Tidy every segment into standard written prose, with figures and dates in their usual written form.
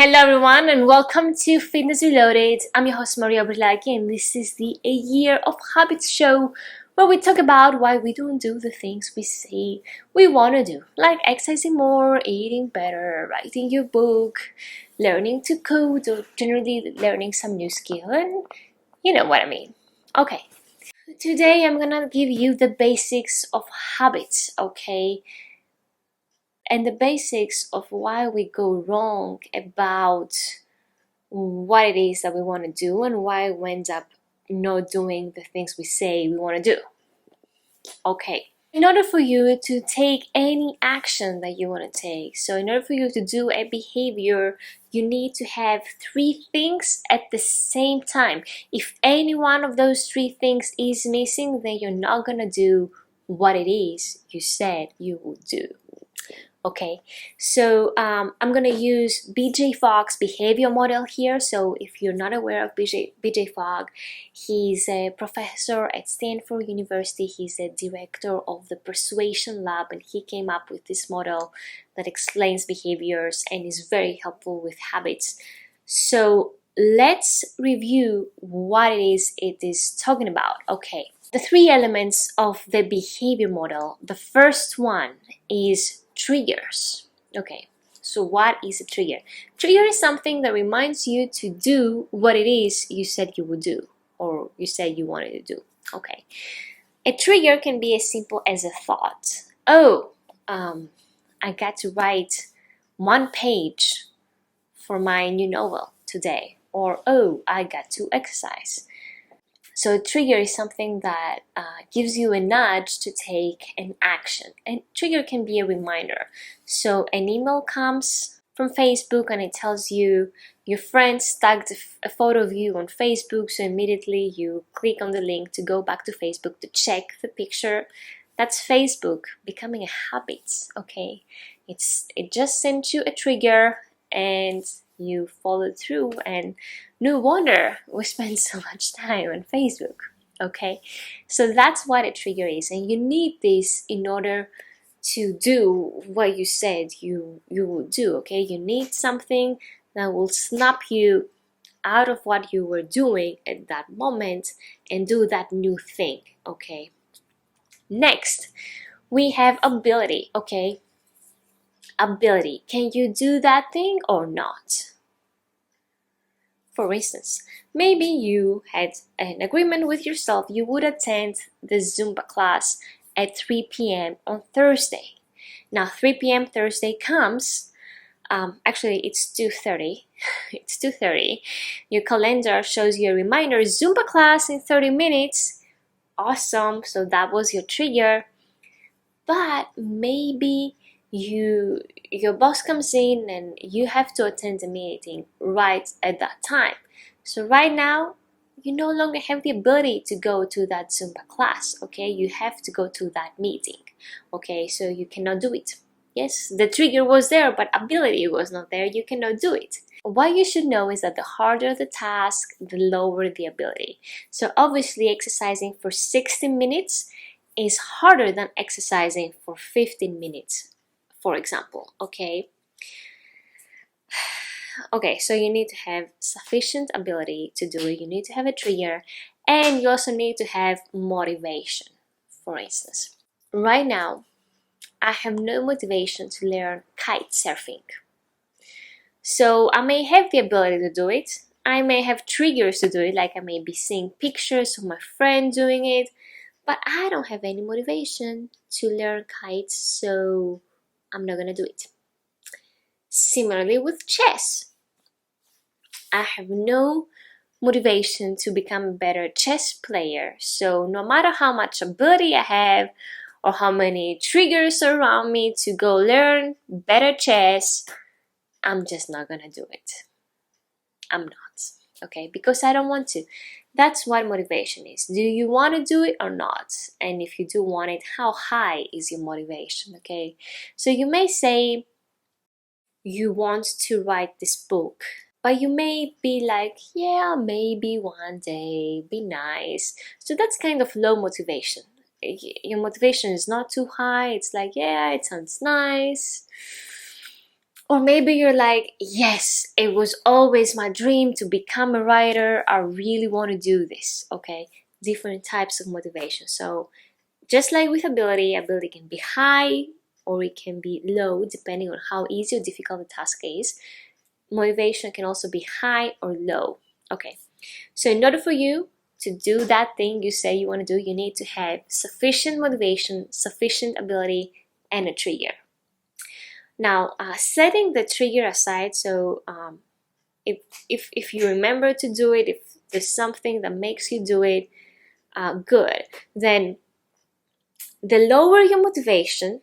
Hello everyone and welcome to Fitness Reloaded. I'm your host Maria BRILAKI and this is the A Year of Habits show where we talk about why we don't do the things we say we want to do, like exercising more, eating better, writing your book, learning to code, or generally learning some new skill, and you know what I mean. Okay, today I'm gonna give you the basics of habits, okay? And the basics of why we go wrong about what it is that we want to do and why we end up not doing the things we say we want to do. Okay. In order for you to take any action that you want to take, so in order for you to do a behavior, you need to have three things at the same time. If any one of those three things is missing, then you're not going to do what it is you said you would do. Okay, so I'm gonna use BJ Fogg's behavior model here. So if you're not aware of BJ Fogg, he's a professor at Stanford University. He's a director of the Persuasion Lab, and he came up with this model that explains behaviors and is very helpful with habits. So let's review what it is talking about. Okay, the three elements of the behavior model. The first one is triggers. Okay, so what is a trigger? Trigger is something that reminds you to do what it is you said you would do or you said you wanted to do. Okay, a trigger can be as simple as a thought. Oh, I got to write one page for my new novel today. Or, oh, I got to exercise. So a trigger is something that gives you a nudge to take an action. And trigger can be a reminder. So an email comes from Facebook and it tells you your friends tagged a photo of you on Facebook, so immediately you click on the link to go back to Facebook to check the picture. That's Facebook becoming a habit, okay? It just sent you a trigger and you followed through, and no wonder we spend so much time on Facebook. Okay, so that's what a trigger is, and you need this in order to do what you said you would do. Okay, you need something that will snap you out of what you were doing at that moment and do that new thing. Okay, next we have ability. Okay, ability, can you do that thing or not? For instance, maybe you had an agreement with yourself you would attend the Zumba class at 3 p.m. on Thursday. Now 3 p.m. Thursday comes, actually it's 2:30. It's 2:30. Your calendar shows you a reminder, Zumba class in 30 minutes. Awesome, so that was your trigger. But maybe your boss comes in and you have to attend the meeting right at that time. So right now you no longer have the ability to go to that Zumba class. Okay, you have to go to that meeting. Okay, so you cannot do it. Yes, the trigger was there, but ability was not there. You cannot do it. What you should know is that the harder the task, the lower the ability. So obviously exercising for 60 minutes is harder than exercising for 15 minutes, for example. Okay, so you need to have sufficient ability to do it. You need to have a trigger, and you also need to have motivation. For instance, right now I have no motivation to learn kite surfing. So I may have the ability to do it, I may have triggers to do it, like I may be seeing pictures of my friend doing it, but I don't have any motivation to learn kites, so I'm not gonna do it. Similarly with chess, I have no motivation to become a better chess player, so no matter how much ability I have or how many triggers around me to go learn better chess, I'm just not gonna do it. I'm not, okay, because I don't want to. That's what motivation is. Do you want to do it or not? And if you do want it, how high is your motivation? Okay, so you may say you want to write this book, but you may be like, yeah, maybe one day, be nice. So that's kind of low motivation. Your motivation is not too high. It's like, yeah, it sounds nice. Or maybe you're like, yes, it was always my dream to become a writer. I really want to do this. Okay, different types of motivation. So just like with ability can be high or it can be low depending on how easy or difficult the task is. Motivation can also be high or low. Okay, so in order for you to do that thing you say you want to do, you need to have sufficient motivation, sufficient ability, and a trigger. Now, setting the trigger aside, so if you remember to do it, if there's something that makes you do it, good. Then the lower your motivation,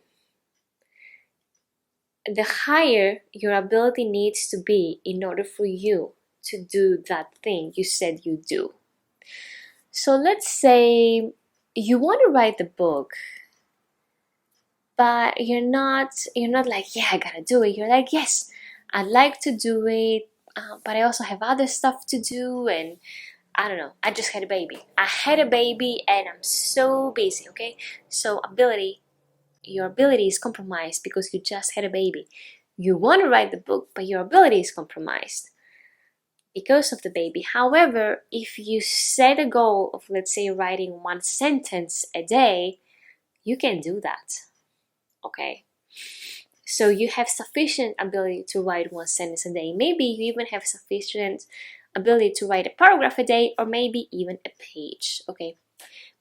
the higher your ability needs to be in order for you to do that thing you said you do. So let's say you want to write the book, but you're not like, yeah, I gotta do it. You're like, yes, I'd like to do it, but I also have other stuff to do, and I don't know, I just had a baby. I had a baby and I'm so busy, okay? So your ability is compromised because you just had a baby. You want to write the book, but your ability is compromised because of the baby. However, if you set a goal of, let's say, writing 1 sentence a day, you can do that, okay? So you have sufficient ability to write 1 sentence a day. Maybe you even have sufficient ability to write a paragraph a day, or maybe even a page, okay?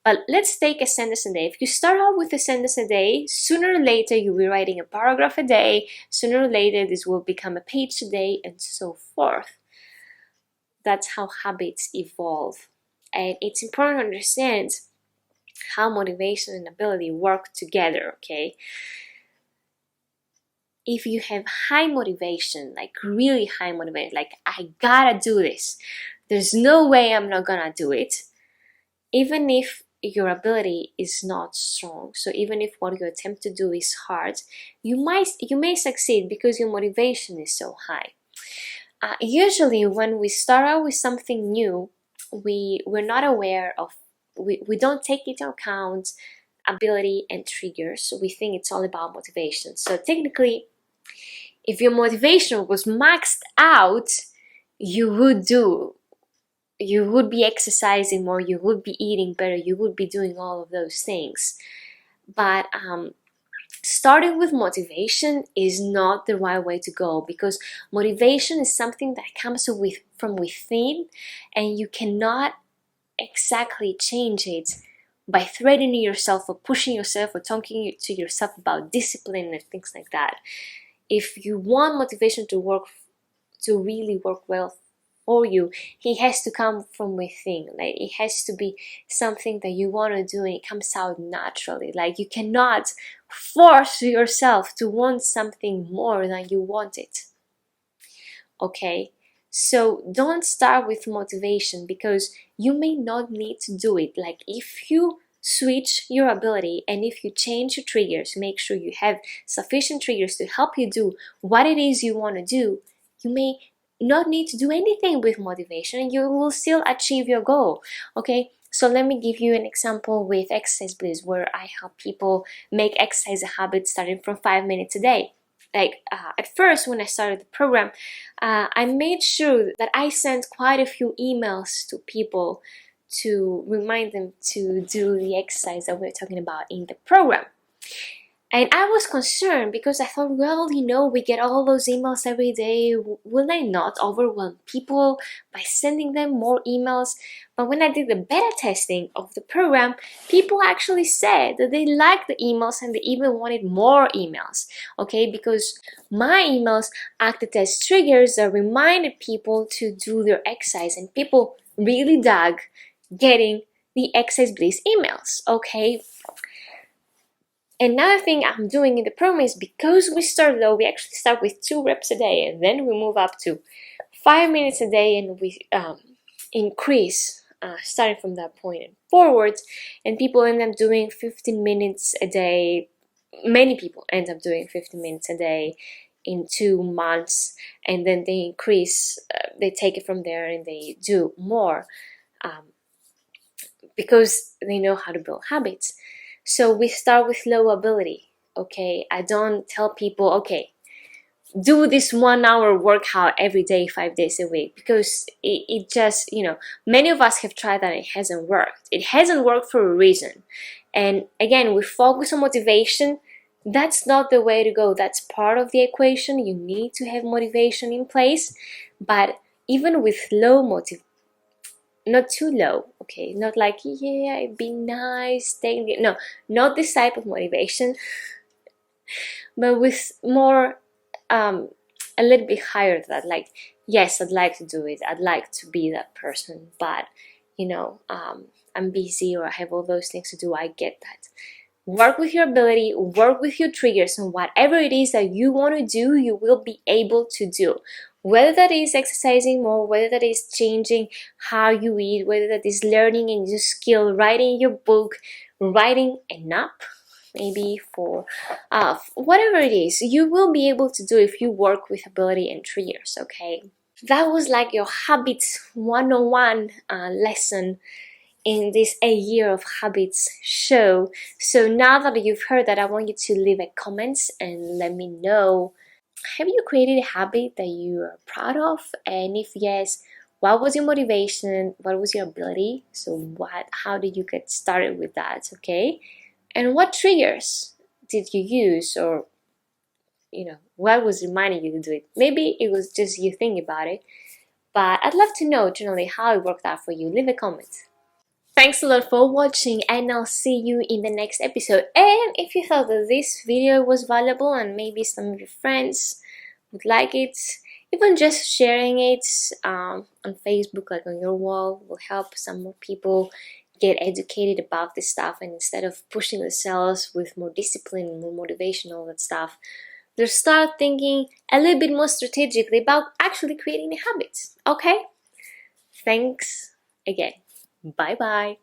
But let's take a sentence a day. If you start out with a sentence a day, sooner or later you'll be writing a paragraph a day, sooner or later this will become a page a day, and so forth. That's how habits evolve. And it's important to understand how motivation and ability work together, okay? If you have high motivation, like really high motivation, like I gotta do this, there's no way I'm not gonna do it, even if your ability is not strong, so even if what you attempt to do is hard, you may succeed because your motivation is so high. Usually when we start out with something new, we're not aware of, we don't take into account ability and triggers, so we think it's all about motivation. So technically, if your motivation was maxed out, you would be exercising more, you would be eating better, you would be doing all of those things. But starting with motivation is not the right way to go, because motivation is something that comes from within, and you cannot exactly change it by threatening yourself or pushing yourself or talking to yourself about discipline and things like that. If you want motivation to really work well for you, it has to come from within. Like, it has to be something that you want to do and it comes out naturally. Like, you cannot force yourself to want something more than you want it. Okay? So don't start with motivation, because you may not need to do it. Like, if you switch your ability and if you change your triggers, make sure you have sufficient triggers to help you do what it is you want to do, you may not need to do anything with motivation and you will still achieve your goal. Okay, so let me give you an example with Exercise Bliss, where I help people make exercise a habit starting from 5 minutes a day. Like, at first when I started the program, I made sure that I sent quite a few emails to people to remind them to do the exercise that we're talking about in the program. And I was concerned because I thought, well, we get all those emails every day. Will I not overwhelm people by sending them more emails? But when I did the beta testing of the program, people actually said that they liked the emails and they even wanted more emails. Okay, because my emails acted as triggers that reminded people to do their exercise, and people really dug getting the Exercise Bliss emails. Okay. Another thing I'm doing in the program is, because we start low, we actually start with 2 reps a day, and then we move up to 5 minutes a day, and we increase starting from that point and forwards, and people end up doing 15 minutes a day. Many people end up doing 15 minutes a day in 2 months, and then they increase, they take it from there and they do more because they know how to build habits. So we start with low ability, okay? I don't tell people, okay, do this 1 hour workout every day, 5 days a week, because it just, many of us have tried that, it hasn't worked. It hasn't worked for a reason. And again, we focus on motivation. That's not the way to go. That's part of the equation. You need to have motivation in place, but even with low motivation, not too low, okay, not like, yeah, it'd be nice, no, not this type of motivation, but with more, a little bit higher than that, like, yes, I'd like to do it, I'd like to be that person, but I'm busy, or I have all those things to do. I get that. Work with your ability, work with your triggers, and whatever it is that you want to do, you will be able to do. Whether that is exercising more, whether that is changing how you eat, whether that is learning a new skill, writing your book, writing an app, maybe for whatever it is, you will be able to do if you work with ability and triggers, okay? That was like your habits 101 lesson in this A Year of Habits show. So now that you've heard that, I want you to leave a comment and let me know, have you created a habit that you are proud of? And if yes, what was your motivation? What was your ability? So how did you get started with that, okay? And what triggers did you use, or what was reminding you to do it? Maybe it was just you thinking about it, but I'd love to know generally how it worked out for you. Leave a comment. Thanks a lot for watching, and I'll see you in the next episode. And if you thought that this video was valuable and maybe some of your friends would like it, even just sharing it on Facebook, like on your wall, will help some more people get educated about this stuff. And instead of pushing themselves with more discipline, more motivation, all that stuff, they'll start thinking a little bit more strategically about actually creating the habits. Okay? Thanks again. Bye bye.